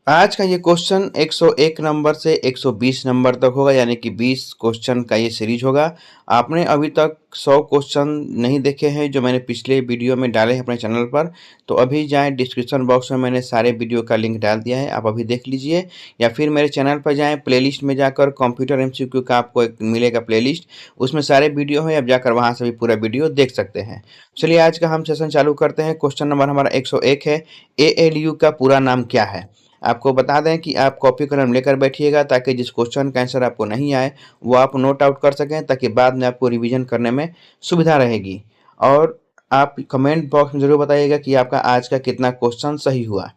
आज का ये क्वेश्चन 101 नंबर से 120 नंबर तक होगा, यानी कि 20 क्वेश्चन का ये सीरीज होगा। आपने अभी तक 100 क्वेश्चन नहीं देखे हैं जो मैंने पिछले वीडियो में डाले हैं अपने चैनल पर, तो अभी जाएं, डिस्क्रिप्शन बॉक्स में मैंने सारे वीडियो का लिंक डाल दिया है, आप अभी देख लीजिए। या फिर मेरे चैनल पर जाएं, प्लेलिस्ट में जाकर कंप्यूटर एमसीक्यू का आपको एक मिलेगा प्लेलिस्ट, उसमें सारे वीडियो हैं, आप जाकर वहाँ से भी पूरा वीडियो देख सकते हैं। चलिए आज का हम सेशन चालू करते हैं। क्वेश्चन नंबर हमारा 101 है, एएलयू का पूरा नाम क्या है। आपको बता दें कि आप कॉपी कलम लेकर बैठिएगा ताकि जिस क्वेश्चन का आंसर आपको नहीं आए वो आप नोट आउट कर सकें, ताकि बाद में आपको रिवीजन करने में सुविधा रहेगी। और आप कमेंट बॉक्स में ज़रूर बताइएगा कि आपका आज का कितना क्वेश्चन सही हुआ।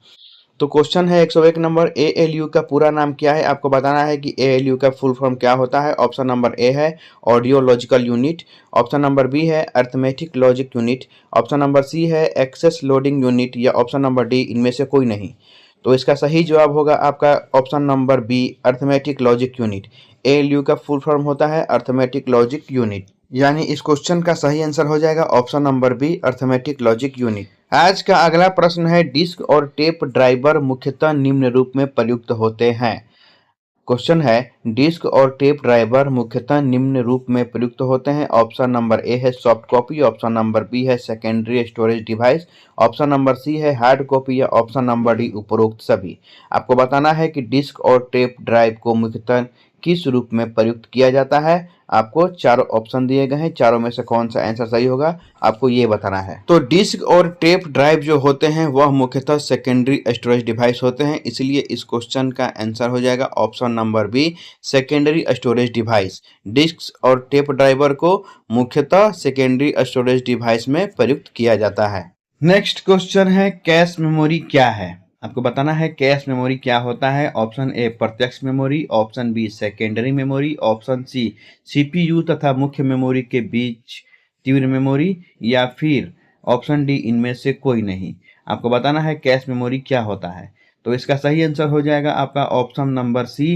तो क्वेश्चन है 101 नंबर, एएलयू का पूरा नाम क्या है। आपको बताना है कि एएलयू का फुल फॉर्म क्या होता है। ऑप्शन नंबर ए है audio logical unit, option number B है arithmetic logic unit, option number C है एक्सेस लोडिंग यूनिट, या ऑप्शन नंबर डी इनमें से कोई नहीं। तो इसका सही जवाब होगा आपका option number B, arithmetic logic unit. ALU का फुल फॉर्म होता है अर्थमेटिक लॉजिक यूनिट, यानी इस क्वेश्चन का सही आंसर हो जाएगा option number B, arithmetic logic unit. आज का अगला प्रश्न है, डिस्क और टेप ड्राइवर मुख्यतः निम्न रूप में प्रयुक्त होते हैं। क्वेश्चन है, डिस्क और टेप ड्राइवर मुख्यतः निम्न रूप में प्रयुक्त होते हैं। ऑप्शन नंबर ए है soft copy, option number B है secondary storage device, option number C है हार्ड कॉपी, या ऑप्शन नंबर डी उपरोक्त सभी। आपको बताना है कि डिस्क और टेप ड्राइव को मुख्यतः किस रूप में प्रयुक्त किया जाता है। आपको चारों ऑप्शन दिए गए हैं, चारों में से कौन सा आंसर सही होगा आपको ये बताना है। तो डिस्क और टेप ड्राइव जो होते हैं वह मुख्यतः सेकेंडरी स्टोरेज डिवाइस होते हैं, इसलिए इस क्वेश्चन का आंसर हो जाएगा option number B, secondary storage device. Disk और टेप ड्राइवर को मुख्यतः सेकेंडरी स्टोरेज डिवाइस में प्रयुक्त किया जाता है। नेक्स्ट क्वेश्चन है, कैश मेमोरी क्या है। आपको बताना है कैश मेमोरी क्या होता है। ऑप्शन ए प्रत्यक्ष memory, option B secondary memory, option C CPU तथा मुख्य मेमोरी के बीच तीव्र मेमोरी, या फिर ऑप्शन डी इनमें से कोई नहीं। आपको बताना है कैश मेमोरी क्या होता है। तो इसका सही आंसर हो जाएगा आपका option number C.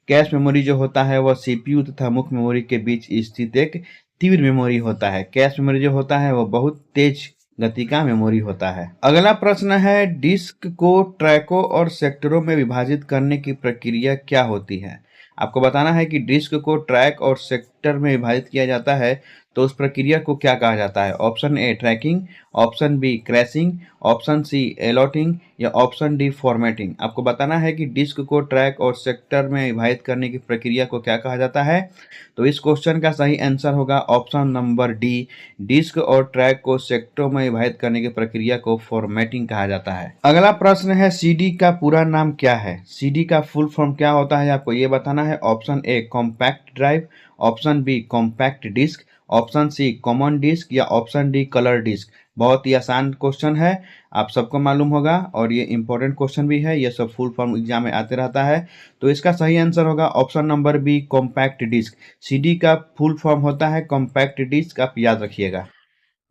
Cache memory जो होता है वह सीपीयू तथा मुख्य मेमोरी के बीच स्थित एक तीव्र मेमोरी होता है। कैश मेमोरी जो होता है वह बहुत तेज गति का मेमोरी होता है। अगला प्रश्न है, डिस्क को ट्रैकों और सेक्टरों में विभाजित करने की प्रक्रिया क्या होती है। आपको बताना है कि डिस्क को ट्रैक और सेक्टर में विभाजित किया जाता है, तो उस प्रक्रिया को क्या कहा जाता है। Option A tracking, option B crashing, option C allotting, या ऑप्शन डी फॉर्मेटिंग। आपको बताना है कि डिस्क को ट्रैक और सेक्टर में विभाजित करने की प्रक्रिया को क्या कहा जाता है। तो इस क्वेश्चन का सही आंसर होगा ऑप्शन नंबर डी, डिस्क और ट्रैक को सेक्टरों में विभाजित करने की प्रक्रिया को फॉर्मेटिंग कहा जाता है। अगला प्रश्न है, सीडी का पूरा नाम क्या है। सीडी का फुल फॉर्म क्या होता है आपको ये बताना है। Option A compact drive, option B compact disc, option C common disc, या ऑप्शन डी कलर डिस्क। बहुत ही आसान क्वेश्चन है, आप सबको मालूम होगा, और ये इंपॉर्टेंट क्वेश्चन भी है, ये सब फुल फॉर्म एग्जाम में आते रहता है। तो इसका सही आंसर होगा option number B compact disc. CD का फुल फॉर्म होता है कॉम्पैक्ट डिस्क, आप याद रखिएगा।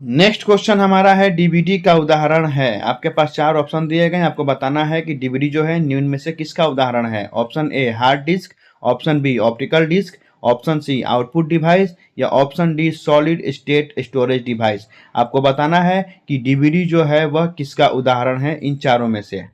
नेक्स्ट क्वेश्चन हमारा है, डीवीडी का उदाहरण है। आपके पास चार ऑप्शन दिए गए हैं, आपको बताना है कि डीवीडी जो है निम्न में से किसका उदाहरण है। Option A hard disk, option B optical disk, option C output device, या option D solid state storage device. आपको बताना है कि डीवीडी जो है वह किसका उदाहरण है इन चारों में से।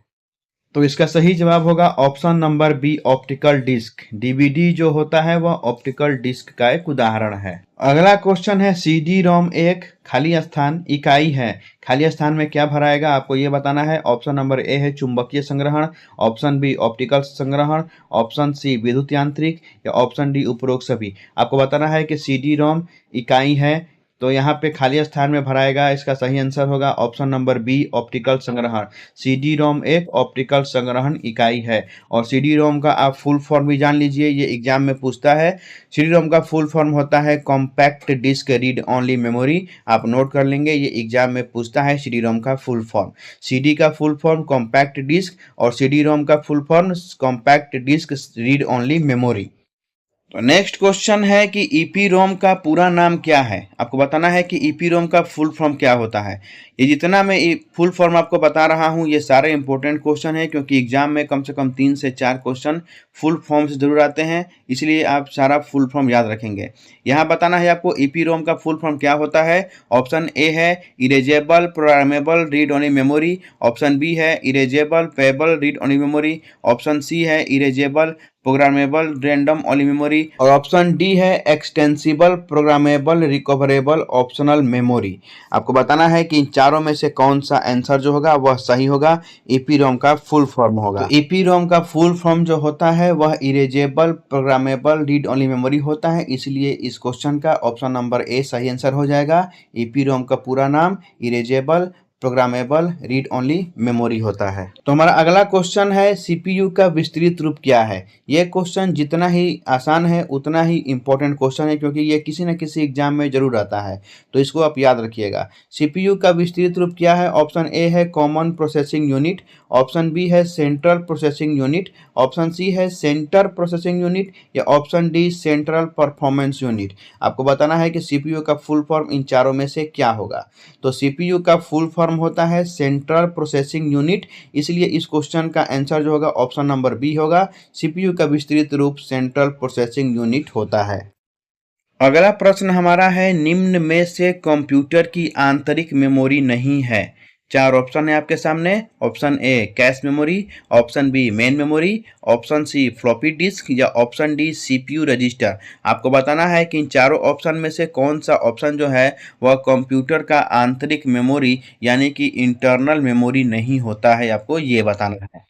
तो इसका सही जवाब होगा option number B optical disc. DVD जो होता है वह ऑप्टिकल डिस्क का एक उदाहरण है। अगला क्वेश्चन है, सीडी रोम एक खाली स्थान इकाई है। खाली स्थान में क्या भराएगा आपको ये बताना है। ऑप्शन नंबर ए है चुंबकीय संग्रहण, ऑप्शन बी ऑप्टिकल संग्रहण, ऑप्शन सी विद्युत यांत्रिक, या ऑप्शन डी उपरोक्त सभी। आपको बताना है कि सीडी रोम इकाई है, तो यहाँ पे खाली स्थान में भराएगा। इसका सही आंसर होगा ऑप्शन नंबर बी ऑप्टिकल संग्रहण। सीडी रोम एक ऑप्टिकल संग्रहण इकाई है। और सीडी रोम का आप फुल फॉर्म भी जान लीजिए, ये एग्जाम में पूछता है। सीडी रोम का फुल फॉर्म होता है compact disc read only memory. आप नोट कर लेंगे, ये एग्जाम में पूछता है सीडी रोम का फुल फॉर्म। सीडी का फुल फॉर्म कॉम्पैक्ट डिस्क, और सीडी रोम का full form compact disc read only memory. तो नेक्स्ट क्वेश्चन है कि ईपीरोम का पूरा नाम क्या है। आपको बताना है कि ईपीरोम का फुल फॉर्म क्या होता है। ये जितना मैं फुल फॉर्म आपको बता रहा हूँ ये सारे इंपॉर्टेंट क्वेश्चन है, क्योंकि एग्जाम में कम से कम 3 से 4 क्वेश्चन फुल फॉर्म से जरूर आते हैं, इसलिए आप सारा फुल फॉर्म याद रखेंगे। यहाँ बताना है आपको ईपीरोम का फुल फॉर्म क्या होता है। ऑप्शन ए है erasable programmable read only memory, option B है erasable pebble read only memory, option C है erasable programmable random only memory, और ऑप्शन डी है extensible programmable recoverable optional memory. आपको बताना है कि इन चारों में से कौन सा आंसर जो होगा वह सही होगा। ईपीरोम का फुल फॉर्म होगा, तो ईपीरोम का फुल फॉर्म जो होता है वह erasable programmable read only memory होता है, इसलिए इस क्वेश्चन का ऑप्शन नंबर ए सही आंसर हो जाएगा। ईपीरोम का पूरा नाम erasable programmable read only memory होता है। तो हमारा अगला क्वेश्चन है सीपीयू का विस्तृत रूप क्या है। यह क्वेश्चन जितना ही आसान है उतना ही इंपॉर्टेंट क्वेश्चन है, क्योंकि ये किसी न किसी एग्जाम में जरूर आता है, तो इसको आप याद रखिएगा। सीपीयू का विस्तृत रूप क्या है। ऑप्शन ए है common processing unit, option B है central processing unit, option C है सेंटर प्रोसेसिंग यूनिट, या option D central performance unit. आपको बताना है कि सीपीयू का फुल फॉर्म इन चारों में से क्या होगा। तो सीपीयू का फुल फॉर्म होता है सेंट्रल प्रोसेसिंग यूनिट, इसलिए इस क्वेश्चन का आंसर जो होगा ऑप्शन नंबर बी होगा। सीपीयू का विस्तृत रूप सेंट्रल प्रोसेसिंग यूनिट होता है। अगला प्रश्न हमारा है निम्न में से कंप्यूटर की आंतरिक मेमोरी नहीं है। 4 ऑप्शन है आपके सामने। Option A cache memory, option B main memory, option C floppy disk, या ऑप्शन डी सीपीयू रजिस्टर। आपको बताना है कि इन चारों ऑप्शन में से कौन सा ऑप्शन जो है वह कंप्यूटर का आंतरिक मेमोरी यानी कि इंटरनल मेमोरी नहीं होता है, आपको ये बताना है।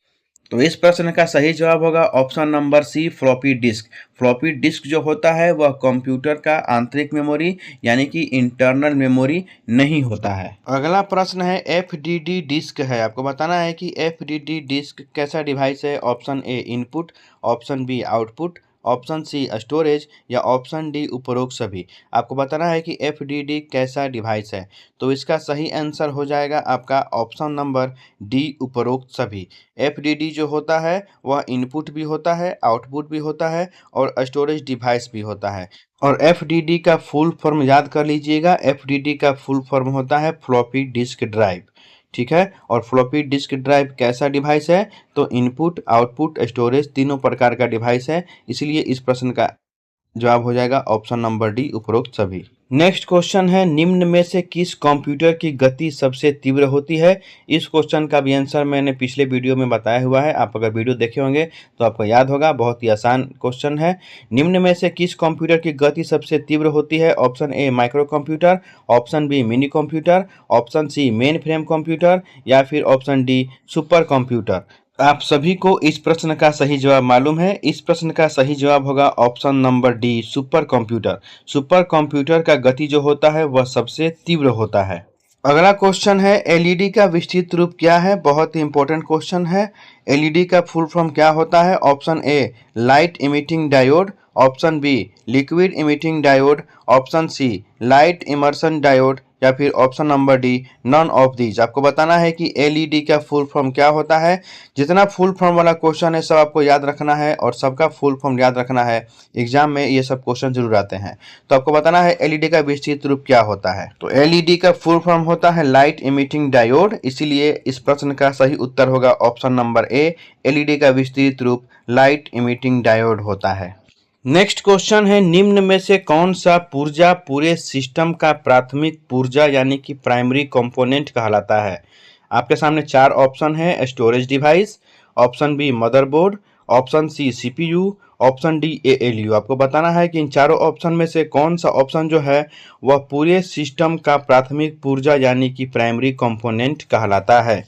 तो इस प्रश्न का सही जवाब होगा option number C floppy disk. Floppy disk जो होता है वह कंप्यूटर का आंतरिक मेमोरी यानी कि इंटरनल मेमोरी नहीं होता है। अगला प्रश्न है एफडीडी डिस्क है। आपको बताना है कि एफडीडी डिस्क कैसा डिवाइस है। Option A input, option B output, option C storage, या ऑप्शन डी उपरोक्त सभी। आपको बताना है कि एफडीडी कैसा डिवाइस है। तो इसका सही आंसर हो जाएगा आपका ऑप्शन नंबर डी उपरोक्त सभी। एफडीडी जो होता है वह इनपुट भी होता है, आउटपुट भी होता है और स्टोरेज डिवाइस भी होता है। और एफडीडी का फुल फॉर्म याद कर लीजिएगा। एफडीडी का फुल फॉर्म होता है फ्लॉपी डिस्क ड्राइव। ठीक है। और फ्लॉपी डिस्क ड्राइव कैसा डिवाइस है, तो इनपुट आउटपुट स्टोरेज तीनों प्रकार का डिवाइस है, इसलिए इस प्रश्न का जवाब हो जाएगा ऑप्शन नंबर डी उपरोक्त सभी। नेक्स्ट क्वेश्चन है निम्न में से किस कंप्यूटर की गति सबसे तीव्र होती है। इस क्वेश्चन का भी आंसर मैंने पिछले वीडियो में बताया हुआ है, आप अगर वीडियो देखे होंगे तो आपको याद होगा। बहुत ही आसान क्वेश्चन है। निम्न में से किस कंप्यूटर की गति सबसे तीव्र होती है। Option A micro computer, option B mini computer, option C main frame computer, या फिर ऑप्शन डी सुपर कंप्यूटर। आप सभी को इस प्रश्न का सही जवाब मालूम है। इस प्रश्न का सही जवाब होगा option number D super computer. Super computer का गति जो होता है वह सबसे तीव्र होता है। अगला क्वेश्चन है एलईडी का विस्तृत रूप क्या है। बहुत ही इंपॉर्टेंट क्वेश्चन है। एलईडी का फुल फॉर्म क्या होता है। Option A light emitting diode, option B liquid emitting diode, option C light immersion diode, या फिर option number D none of these. आपको बताना है कि एलईडी का फुल फॉर्म क्या होता है। जितना फुल फॉर्म वाला क्वेश्चन है सब आपको याद रखना है और सबका फुल फॉर्म याद रखना है। एग्जाम में ये सब क्वेश्चन जरूर आते हैं, तो आपको बताना है एलईडी का विस्तृत रूप क्या होता है। तो एलईडी का फुल फॉर्म होता है लाइट इमिटिंग डायोड, इसीलिए इस प्रश्न का सही उत्तर होगा ऑप्शन नंबर ए। एलईडी का विस्तृत रूप लाइट इमिटिंग डायोड होता है। नेक्स्ट क्वेश्चन है निम्न में से कौन सा पुर्जा पूरे सिस्टम का प्राथमिक पुर्जा यानी कि प्राइमरी कंपोनेंट कहलाता है। आपके सामने 4 ऑप्शन है। Storage device, option B motherboard, option C CPU, option D ALU. आपको बताना है कि इन चारों ऑप्शन में से कौन सा ऑप्शन जो है वह पूरे सिस्टम का प्राथमिक पुर्जा यानी कि प्राइमरी कंपोनेंट कहलाता है।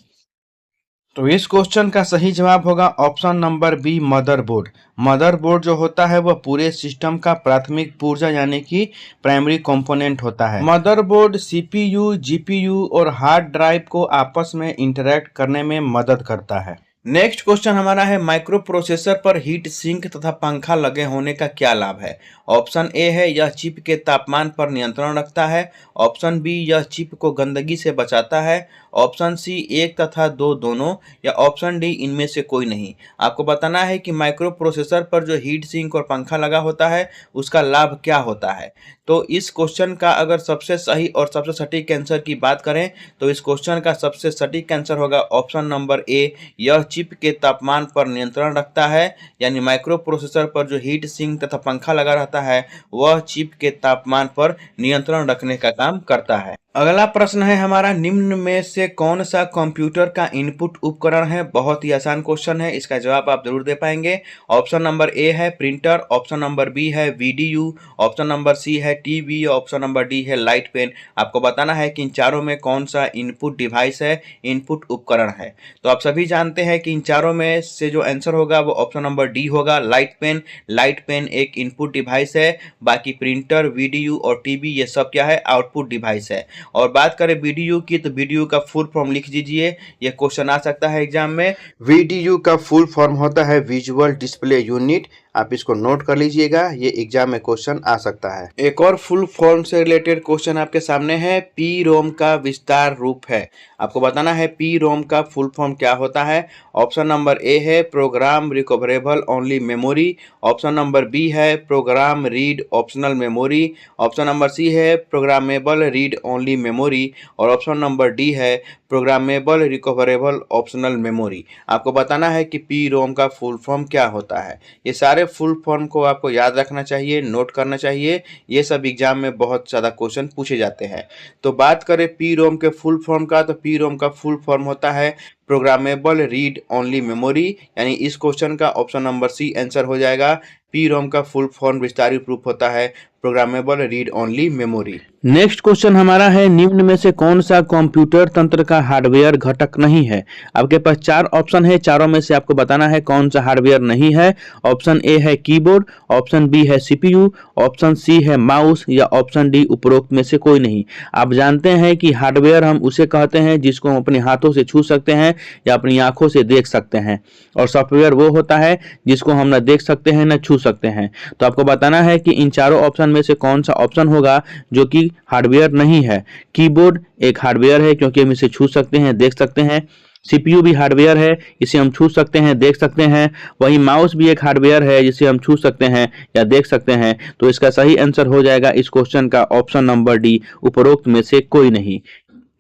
तो इस क्वेश्चन का सही जवाब होगा option number B motherboard. Motherboard जो होता है वह पूरे सिस्टम का प्राथमिक पुर्जा यानी कि प्राइमरी कंपोनेंट होता है। मदरबोर्ड सीपीयू, जीपीयू और हार्ड ड्राइव को आपस में इंटरैक्ट करने में मदद करता है। नेक्स्ट क्वेश्चन हमारा है माइक्रो प्रोसेसर पर हीट सिंक तथा पंखा लगे होने का क्या लाभ है। ऑप्शन ए है यह चिप के तापमान पर नियंत्रण रखता है। ऑप्शन बी यह चिप को गंदगी से बचाता है। ऑप्शन सी एक तथा दो दोनों, या ऑप्शन डी इनमें से कोई नहीं। आपको बताना है कि माइक्रो प्रोसेसर पर जो हीट सिंक और पंखा लगा होता है उसका लाभ क्या होता है। तो इस क्वेश्चन का अगर सबसे सही और सबसे सटीक आंसर की बात करें तो इस क्वेश्चन का सबसे सटीक आंसर होगा ऑप्शन नंबर ए, यह चिप के तापमान पर नियंत्रण रखता है। यानी माइक्रो प्रोसेसर पर जो हीट सिंक तथा पंखा लगा रहता है वह चिप के तापमान पर नियंत्रण रखने का काम करता है। अगला प्रश्न है हमारा, निम्न में से कौन सा कंप्यूटर का इनपुट उपकरण है। बहुत ही आसान क्वेश्चन है, इसका जवाब आप जरूर दे पाएंगे। ऑप्शन नंबर ए है प्रिंटर, ऑप्शन नंबर बी है वीडीयू, ऑप्शन नंबर सी है टीवी, ऑप्शन नंबर डी है लाइट पेन। आपको बताना है कि इन चारों में कौन सा इनपुट डिवाइस है, इनपुट उपकरण है। तो आप सभी जानते हैं कि इन चारों में से जो आंसर होगा वो ऑप्शन नंबर डी होगा, लाइट पेन। लाइट पेन एक इनपुट डिवाइस है, बाकी प्रिंटर, वीडीयू और टीवी ये सब क्या है, आउटपुट डिवाइस है। और बात करें वीडीयू की तो वीडीयू का फुल फॉर्म लिख दीजिए, ये क्वेश्चन आ सकता है एग्जाम में। वीडीयू का फुल फॉर्म होता है विजुअल डिस्प्ले यूनिट, आप इसको नोट कर लीजिएगा, ये एग्जाम में क्वेश्चन आ सकता है। एक और फुल फॉर्म से रिलेटेड क्वेश्चन आपके सामने है, पी रोम का विस्तार रूप है। आपको बताना है पी रोम का फुल फॉर्म क्या होता है। ऑप्शन नंबर ए है program recoverable only memory, option number B है program read optional memory, option number C है प्रोग्रामेबल रीड ओनली मेमोरी और ऑप्शन नंबर डी है प्रोग्रामेबल रिकवरेबल ऑप्शनल मेमोरी। आपको बताना है कि पी रोम का फुल फॉर्म क्या होता है। ये सारे फुल फॉर्म को आपको याद रखना चाहिए, नोट करना चाहिए, ये सब एग्जाम में बहुत ज़्यादा क्वेश्चन पूछे जाते हैं। तो बात करें पी रोम के फुल फॉर्म का तो पी रोम का फुल फॉर्म होता है प्रोग्रामेबल रीड ओनली मेमोरी। यानी इस क्वेश्चन का ऑप्शन नंबर सी आंसर हो जाएगा। पी रोम का फुल फॉर्म विस्तारित रूप होता है programmable read only memory. Next question हमारा है, निम्न में से कौन सा कंप्यूटर तंत्र का हार्डवेयर घटक नहीं है। आपके पास चार ऑप्शन है, चारों में से आपको बताना है कौन सा हार्डवेयर नहीं है। ऑप्शन ए है कीबोर्ड, ऑप्शन बी है सीपीयू, ऑप्शन सी है माउस या ऑप्शन डी उपरोक्त में से कोई नहीं। आप जानते हैं कि हार्डवेयर हम उसे कहते हैं जिसको हम अपने हाथों से छू सकते हैं या अपनी आंखों से देख सकते हैं, और सॉफ्टवेयर वो होता है जिसको हम न देख सकते हैं न छू सकते हैं। तो आपको बताना है कि इन चारों ऑप्शन में से कौन सा ऑप्शन होगा जो कि हार्डवेयर नहीं है। कीबोर्ड एक हार्डवेयर है क्योंकि हम इसे छू सकते हैं, देख सकते हैं। सीपीयू भी हार्डवेयर है, इसे हम छू सकते हैं, देख सकते हैं। वही माउस भी एक हार्डवेयर है जिसे हम छू सकते हैं या देख सकते हैं। तो इसका सही आंसर हो जाएगा इस क्वेश्चन का ऑप्शन नंबर डी, उपरोक्त में से कोई नहीं।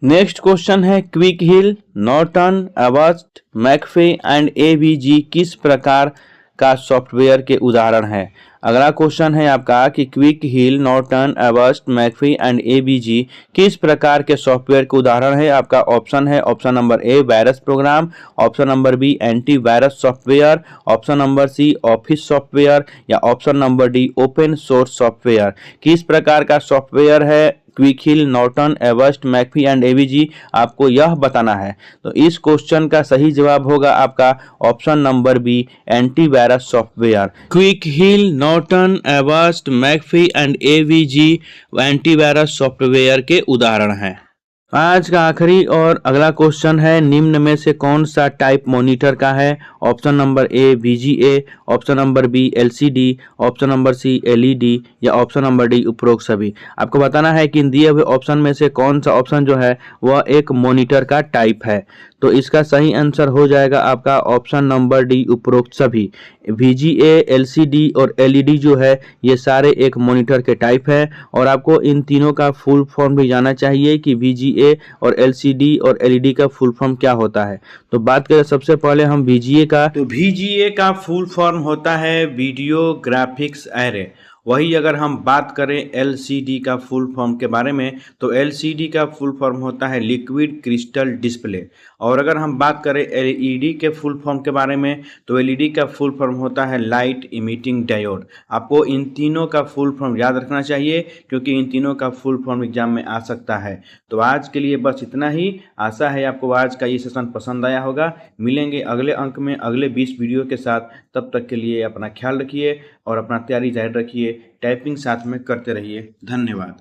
नेक्स्ट क्वेश्चन है, Quick Heal, Norton, Avast, McAfee and AVG किस प्रकार का सॉफ्टवेयर के उदाहरण है। अगला क्वेश्चन है आपका कि Quick Heal, Norton, Avast, McAfee and AVG किस प्रकार के सॉफ्टवेयर के उदाहरण है। आपका ऑप्शन है option number A virus program, option number B anti virus software, option number C office software या option number D open source software. किस प्रकार का सॉफ्टवेयर है Quick Heal, Norton, Avast, McAfee and AVG, आपको यह बताना है। तो इस क्वेश्चन का सही जवाब होगा आपका option number B antivirus software. Quick Heal, Norton, Avast, McAfee and AVG antivirus software के उदाहरण हैं। आज का आखिरी और अगला क्वेश्चन है, निम्न में से कौन सा टाइप मॉनिटर का है। Option number A VGA, option number B LCD, option number C LED या ऑप्शन नंबर डी उपरोक्त सभी। आपको बताना है कि इन दिए हुए ऑप्शन में से कौन सा ऑप्शन जो है वह एक मॉनिटर का टाइप है। तो इसका सही आंसर हो जाएगा आपका ऑप्शन नंबर डी, उपरोक्त सभी। VGA, LCD और LED जो है ये सारे एक मॉनिटर के टाइप है, और आपको इन तीनों का फुल फॉर्म भी जानना चाहिए कि VGA और LCD और LED का फुल फॉर्म क्या होता है। तो बात करें सबसे पहले हम VGA का, तो VGA का फुल फॉर्म होता है वीडियो ग्राफिक्स एरे। वही अगर हम बात करें LCD का फुल फॉर्म के बारे में तो LCD का फुल फॉर्म होता है लिक्विड क्रिस्टल डिस्प्ले। और अगर हम बात करें LED के फुल फॉर्म के बारे में तो LED का फुल फॉर्म होता है लाइट इमिटिंग डायोड। आपको इन तीनों का फुल फॉर्म याद रखना चाहिए क्योंकि इन तीनों का फुल फॉर्म एग्जाम में आ सकता है। तो आज के लिए बस इतना ही। आशा है आपको आज का ये सेशन पसंद आया होगा। मिलेंगे अगले अंक में अगले 20 वीडियो के साथ। तब तक के लिए अपना ख्याल रखिए और अपना तैयारी जारी रखिए। टाइपिंग साथ में करते रहिए। धन्यवाद।